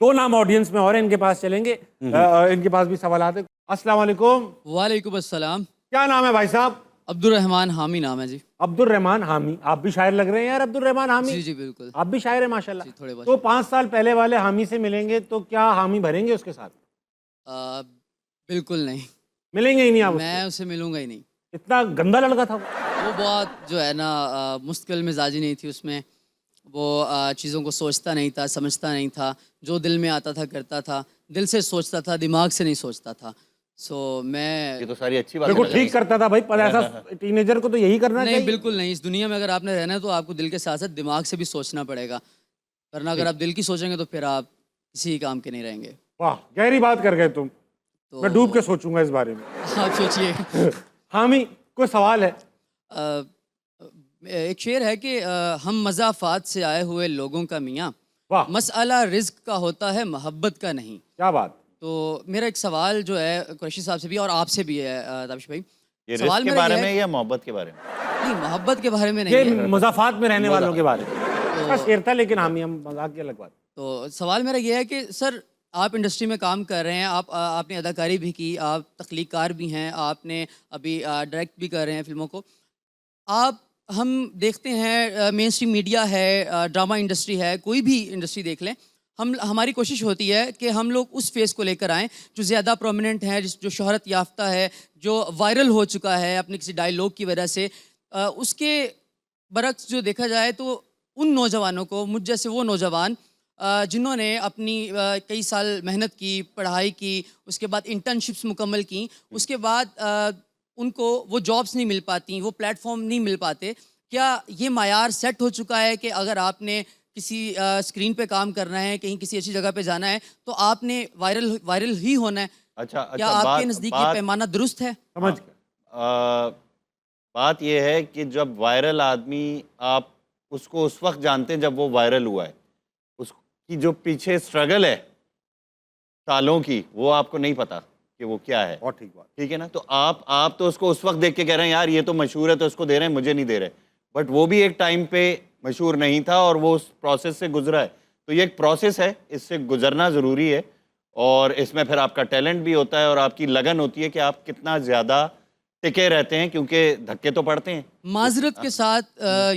दो नाम ऑडियंस में और इनके पास चलेंगे। इनके पास भी सवाल आते। अस्सलाम वालेकुम। वालेकुम अस्सलाम। क्या नाम है भाई साहब? अब्दुल रहमान हामी नाम है जी। अब्दुल रहमान हामी। आप भी शायर लग रहे हैं यार, अब्दुल रहमान हामी। जी जी बिल्कुल। आप भी शायर है माशाल्लाह। जी थोड़े बहुत। तो 5 साल पहले वाले हामी से मिलेंगे तो क्या हामी भरेंगे उसके साथ? बिल्कुल नहीं, मिलेंगे ही नहीं आप मैं उससे? उससे मिलूंगा ही नहीं। इतना गंदा लड़का था वो। वो बहुत जो है ना मुश्किल मिजाजी नहीं थी उसमें। वो चीज़ों को सोचता नहीं था, समझता नहीं था, जो दिल में आता था करता था, दिल से सोचता था, दिमाग से नहीं सोचता था। सो मैं ये तो सारी अच्छी बात बिल्कुल ठीक करता था भाई, पर ऐसा टीनेजर को तो यही करना नहीं, चाहिए। बिल्कुल नहीं। इस दुनिया में अगर आपने रहना है तो आपको दिल के साथ साथ दिमाग से भी सोचना पड़ेगा, वरना अगर आप दिल की सोचेंगे तो फिर आप किसी काम के नहीं रहेंगे। वाह, गहरी बात कर गए तुम। तो मैं डूब के सोचूंगा इस बारे में। आप सोचिए। हामी, कोई सवाल है? अ, एक शेर है कि हम मज़ाफ़ात से आए हुए लोगों का मियाँ, वाह, मसअला रिज़्क का होता है मोहब्बत का नहीं। क्या बात। तो मेरा एक सवाल जो है कुरैशी साहब से भी और आपसे भी है ताबिश भाई। ये सवाल रिस्क के मेरा बारे ये में है, या मोहब्बत के बारे में? नहीं मोहब्बत के बारे में नहीं ये है। मुज़ाफ़ात में रहने वालों के बारे में इसका शेर था, लेकिन हामी हम मजाक की अलग बात। तो सवाल मेरा ये है कि सर आप इंडस्ट्री में काम कर रहे हैं, आपने अदाकारी भी की, आप तख्लीकार भी हैं, आपने अभी डायरेक्ट भी कर रहे हैं फिल्मों को। आप हम देखते हैं मेन स्ट्रीम मीडिया है, ड्रामा इंडस्ट्री है, कोई भी इंडस्ट्री देख लें, हमारी कोशिश होती है कि हम लोग उस फेस को लेकर आएँ जो ज़्यादा प्रोमिनेंट है, जो शोहरत याफ्ता है, जो वायरल हो चुका है अपने किसी डायलॉग की वजह से। उसके बरक्स जो देखा जाए तो उन नौजवानों को, मुझ जैसे वो नौजवान जिन्होंने अपनी कई साल मेहनत की, पढ़ाई की, उसके बाद इंटर्नशिप्स मुकम्मल की, उसके बाद उनको वो जॉब्स नहीं मिल पाती, वो प्लेटफॉर्म नहीं मिल पाते। क्या ये मायार सेट हो चुका है कि अगर आपने किसी स्क्रीन पे काम करना है, कहीं किसी अच्छी जगह पे जाना है, तो आपने वायरल ही होना है? अच्छा क्या अच्छा, आपके नज़दीक ये पैमाना दुरुस्त है? समझ गए। बात यह है कि जब वायरल आदमी, आप उसको उस वक्त जानते हैं जब वो वायरल हुआ है। उसकी जो पीछे स्ट्रगल है सालों की, वो आपको नहीं पता कि वो क्या है। और ठीक बात। ठीक है ना? तो आप तो उसको उस वक्त देख के कह रहे हैं यार ये तो मशहूर है तो इसको दे रहे हैं, मुझे नहीं दे रहे। बट वो भी एक टाइम पे मशहूर नहीं था और वो उस प्रोसेस से गुजरा है। तो ये एक प्रोसेस है, इससे गुजरना ज़रूरी है। और इसमें फिर आपका टैलेंट भी होता है और आपकी लगन होती है कि आप कितना ज़्यादा टिके रहते हैं, क्योंकि धक्के तो पड़ते हैं। माजरत के साथ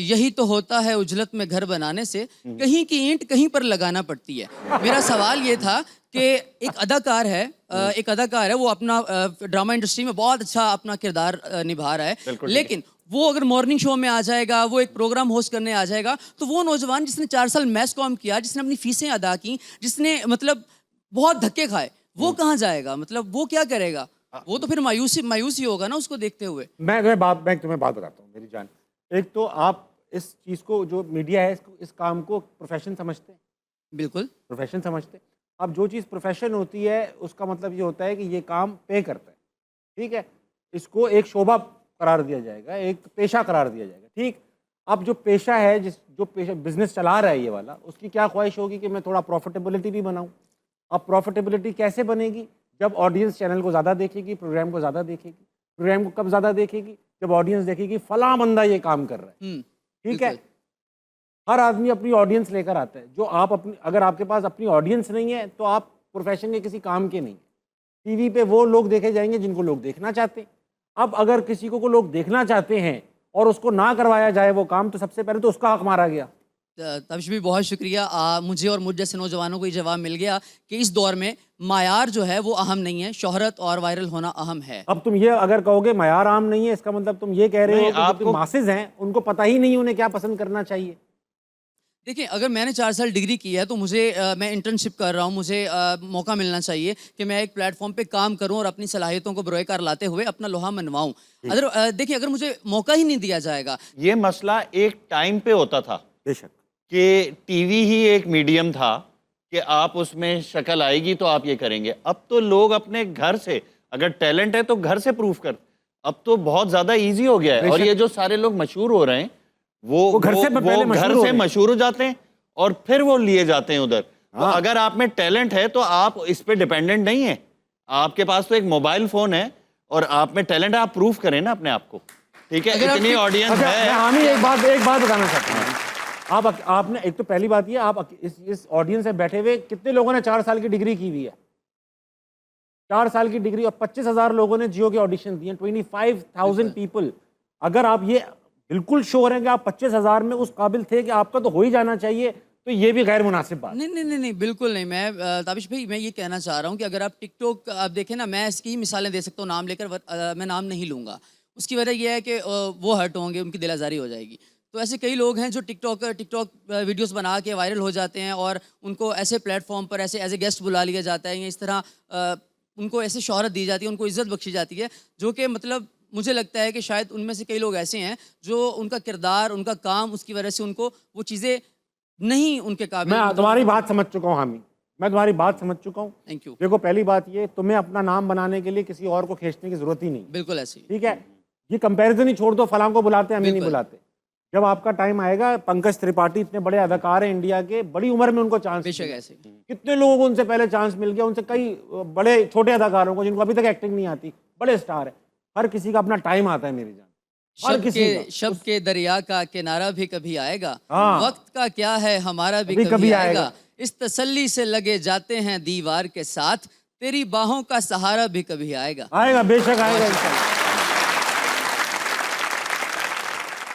यही तो होता है उजलत में घर बनाने से, कहीं की ईंट कहीं पर लगाना पड़ती है। मेरा सवाल ये था कि एक अदाकार है, वो अपना ड्रामा इंडस्ट्री में बहुत अच्छा अपना किरदार निभा रहा है, लेकिन वो अगर मॉर्निंग शो में आ जाएगा, वो एक प्रोग्राम होस्ट करने आ जाएगा, तो वो नौजवान जिसने 4 साल मैस कॉम किया, जिसने अपनी फीसें अदा की, जिसने मतलब बहुत धक्के खाए, वो कहाँ जाएगा? मतलब वो क्या करेगा? वो तो फिर मायूस ही होगा ना उसको देखते हुए। मैं तुम्हें बात बताता हूँ मेरी जान। एक तो आप इस चीज़ को, जो मीडिया है, इस काम को प्रोफेशन समझते हैं? बिल्कुल। प्रोफेशन समझते हैं। अब जो चीज़ प्रोफेशन होती है उसका मतलब ये होता है कि ये काम पे करता है, ठीक है? इसको एक शोभा करार दिया जाएगा, एक पेशा करार दिया जाएगा, ठीक? अब जो पेशा है, जो पेशा बिजनेस चला रहा है ये वाला, उसकी क्या ख्वाहिश होगी कि मैं थोड़ा प्रॉफिटेबिलिटी भी बनाऊँ। अब प्रॉफिटेबिलिटी कैसे बनेगी? जब ऑडियंस चैनल को ज़्यादा देखेगी, प्रोग्राम को ज़्यादा देखेगी। प्रोग्राम को कब ज़्यादा देखेगी? जब ऑडियंस देखेगी फलां बंदा ये काम कर रहा है, ठीक है? हर आदमी अपनी ऑडियंस लेकर आता है। जो आप अपनी, अगर आपके पास अपनी ऑडियंस नहीं है तो आप प्रोफेशन के किसी काम के नहीं। टीवी पे वो लोग देखे जाएंगे जिनको लोग देखना चाहते हैं। अब अगर किसी को लोग देखना चाहते हैं और उसको ना करवाया जाए वो काम, तो सबसे पहले तो उसका हक मारा गया। तबिश भी बहुत शुक्रिया। मुझे और मुझ जैसे नौजवानों को ये जवाब मिल गया कि इस दौर में मायार जो है वो अहम नहीं है, शोहरत और वायरल होना अहम है। अब तुम ये अगर कहोगे मायार आम नहीं है, इसका मतलब तुम ये कह रहे हो कि आपको मासेज हैं उनको पता ही नहीं उन्हें क्या पसंद करना चाहिए। देखिए, अगर मैंने 4 साल डिग्री की है तो मुझे मैं इंटर्नशिप कर रहा हूँ, मुझे मौका मिलना चाहिए कि मैं एक प्लेटफॉर्म पे काम करूँ और अपनी सलाहियतों को बरोएकार लाते हुए अपना लोहा मनवाऊँ। अगर देखिए, अगर मुझे मौका ही नहीं दिया जाएगा। ये मसला एक टाइम पे होता था बेशक कि टीवी ही एक मीडियम था कि आप उसमें शक्ल आएगी तो आप ये करेंगे। अब तो लोग अपने घर से, अगर टैलेंट है तो घर से प्रूफ कर। अब तो बहुत ज़्यादा ईजी हो गया है। और ये जो सारे लोग मशहूर हो रहे हैं वो घर से मशहूर हो जाते हैं और फिर वो लिए जाते हैं उधर। तो अगर आप में टैलेंट है तो आप इस पे डिपेंडेंट नहीं है। आपके पास तो एक मोबाइल फोन है और आप में टैलेंट है, आप प्रूफ करें ना अपने आप को। ठीक है, इतनी ऑडियंस है। हामी एक बात बताना चाहता हूँ। आपने एक तो पहली बात ये, आप इस ऑडियंस में बैठे हुए कितने लोगों ने 4 साल की डिग्री की हुई है? 4 साल की डिग्री और 25,000 लोगों ने जियो के ऑडिशन दिए, 25,000 पीपल। अगर आप ये बिल्कुल श्योर हैं कि आप 25,000 में उस काबिल थे कि आपका तो हो ही जाना चाहिए, तो ये भी गैर मुनासिब बात। नहीं, बिल्कुल नहीं। मैं ताबिश भाई, मैं ये कहना चाह रहा हूँ कि अगर आप टिकटॉक आप देखें ना, मैं इसकी ही मिसालें दे सकता हूँ नाम लेकर, मैं नाम नहीं लूँगा। उसकी वजह यह है कि वो हर्ट होंगे, उनकी दिल आज़ारी हो जाएगी। तो ऐसे कई लोग हैं जो टिकटॉक वीडियोस बना के वायरल हो जाते हैं और उनको ऐसे प्लेटफॉर्म पर ऐसे एज ए गेस्ट बुला लिया जाता है, या इस तरह उनको ऐसे शोहरत दी जाती है, उनको इज्जत बख्शी जाती है, जो कि मतलब मुझे लगता है कि शायद उनमें से कई लोग ऐसे हैं जो उनका किरदार, उनका काम, उसकी वजह से उनको वो चीज़ें नहीं उनके काबिल। मैं तुम्हारी बात समझ चुका हूँ हामी, मैं तुम्हारी बात समझ चुका हूँ। Thank you. देखो, पहली बात ये, तुम्हें अपना नाम बनाने के लिए किसी और को खींचने की जरूरत ही नहीं। बिल्कुल ऐसे ही। ठीक है, ये कंपैरिजन ही छोड़ दो, फलां को बुलाते हैं, हमें नहीं बिल्कुल। बुलाते। जब आपका टाइम आएगा, पंकज त्रिपाठी इतने बड़े अदाकार हैं इंडिया के, बड़ी उम्र में उनको चांस, बेशक ऐसे। कितने लोगों को उनसे पहले चांस मिल गया, उनसे कई बड़े छोटे अदाकारों को जिनको अभी तक एक्टिंग नहीं आती, बड़े स्टार है। हर किसी का अपना टाइम आता है मेरी जान, हर किसी का। शब के दरिया का किनारा भी कभी आएगा, हाँ। वक्त का क्या है हमारा भी अभी कभी आएगा। आएगा। इस तसल्ली से लगे जाते हैं दीवार के साथ, तेरी बाहों का सहारा भी कभी आएगा। आएगा, बेशक आएगा इंशाल्लाह।